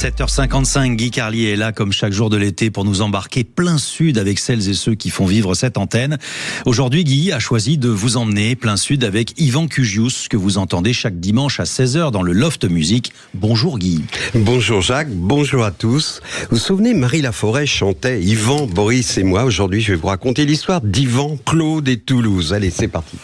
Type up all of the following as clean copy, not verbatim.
7h55, Guy Carlier est là comme chaque jour de l'été pour nous embarquer plein sud avec celles et ceux qui font vivre cette antenne. Aujourd'hui, Guy a choisi de vous emmener plein sud avec Yvan Cugius, que vous entendez chaque dimanche à 16h dans le Loft Music. Bonjour Guy. Bonjour Jacques, bonjour à tous. Vous vous souvenez, Marie Laforêt chantait Yvan, Boris et moi. Aujourd'hui, je vais vous raconter l'histoire d'Yvan, Claude et Toulouse. Allez, c'est parti.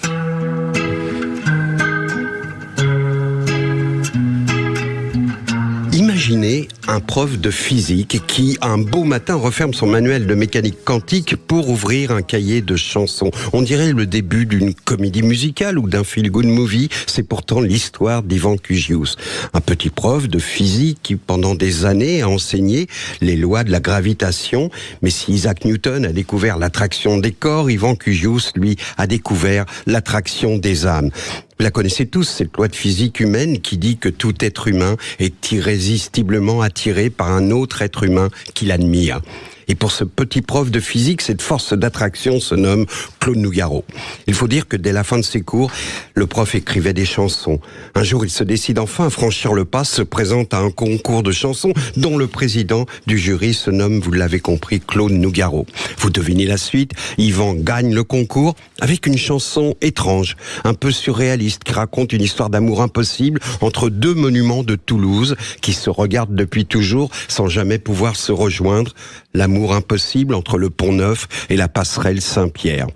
Imaginez un prof de physique qui, un beau matin, referme son manuel de mécanique quantique pour ouvrir un cahier de chansons. On dirait le début d'une comédie musicale ou d'un feel-good movie. C'est pourtant l'histoire d'Yvan Cugius. Un petit prof de physique qui, pendant des années, a enseigné les lois de la gravitation. Mais si Isaac Newton a découvert l'attraction des corps, Yvan Cugius, lui, a découvert l'attraction des âmes. Vous la connaissez tous, cette loi de physique humaine qui dit que tout être humain est irrésistiblement attiré par un autre être humain qu'il admire. Et pour ce petit prof de physique, cette force d'attraction se nomme Claude Nougaro. Il faut dire que dès la fin de ses cours, le prof écrivait des chansons. Un jour, il se décide enfin à franchir le pas, se présente à un concours de chansons dont le président du jury se nomme, vous l'avez compris, Claude Nougaro. Vous devinez la suite, Yvan gagne le concours avec une chanson étrange, un peu surréaliste, qui raconte une histoire d'amour impossible entre deux monuments de Toulouse qui se regardent depuis toujours sans jamais pouvoir se rejoindre. L'amour impossible entre le Pont Neuf et la passerelle Saint-Pierre.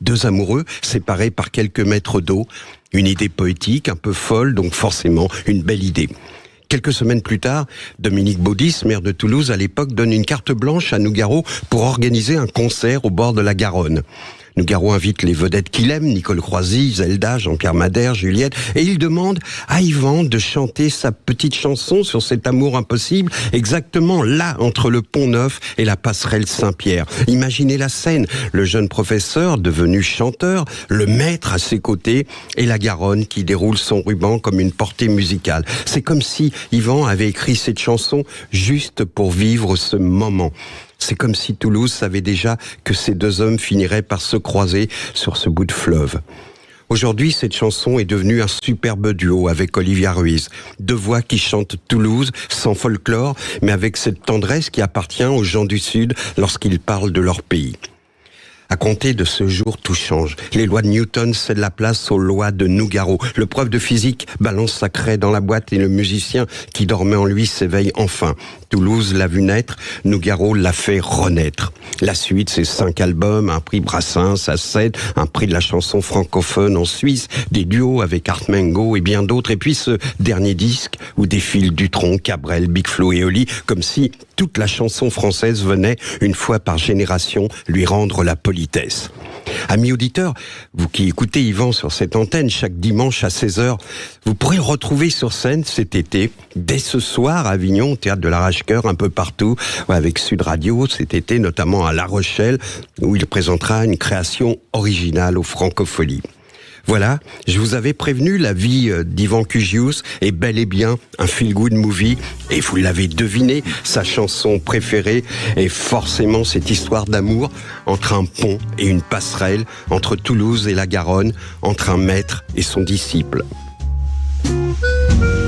Deux amoureux séparés par quelques mètres d'eau. Une idée poétique, un peu folle, donc forcément une belle idée. Quelques semaines plus tard, Dominique Baudis, maire de Toulouse à l'époque, donne une carte blanche à Nougaro pour organiser un concert au bord de la Garonne. Nougaro invite les vedettes qu'il aime, Nicole Croisy, Zelda, Jean-Pierre Madère, Juliette, et il demande à Yvan de chanter sa petite chanson sur cet amour impossible, exactement là, entre le Pont Neuf et la passerelle Saint-Pierre. Imaginez la scène, le jeune professeur, devenu chanteur, le maître à ses côtés, et la Garonne qui déroule son ruban comme une portée musicale. C'est comme si Yvan avait écrit cette chanson juste pour vivre ce moment. C'est comme si Toulouse savait déjà que ces deux hommes finiraient par se croiser sur ce bout de fleuve. Aujourd'hui, cette chanson est devenue un superbe duo avec Olivia Ruiz. Deux voix qui chantent Toulouse sans folklore, mais avec cette tendresse qui appartient aux gens du Sud lorsqu'ils parlent de leur pays. À compter de ce jour, tout change. Les lois de Newton cèdent la place aux lois de Nougaro. Le prof de physique balance sa craie dans la boîte et le musicien qui dormait en lui s'éveille enfin. Toulouse l'a vu naître, Nougaro l'a fait renaître. La suite, c'est 5 albums, un prix Brassens à 7, un prix de la chanson francophone en Suisse, des duos avec Art Mengo et bien d'autres. Et puis ce dernier disque où défilent Dutronc, Cabrel, Big Flo et Oli, comme si toute la chanson française venait, une fois par génération, lui rendre la politesse. Amis auditeurs, vous qui écoutez Yvan sur cette antenne chaque dimanche à 16h, vous pourrez le retrouver sur scène cet été, dès ce soir à Avignon, au Théâtre de l'Arrache-Cœur, un peu partout, avec Sud Radio, cet été notamment à La Rochelle, où il présentera une création originale aux Francopholies. Voilà, je vous avais prévenu, la vie d'Yvan Cugius est bel et bien un feel-good movie, et vous l'avez deviné, sa chanson préférée est forcément cette histoire d'amour entre un pont et une passerelle, entre Toulouse et la Garonne, entre un maître et son disciple.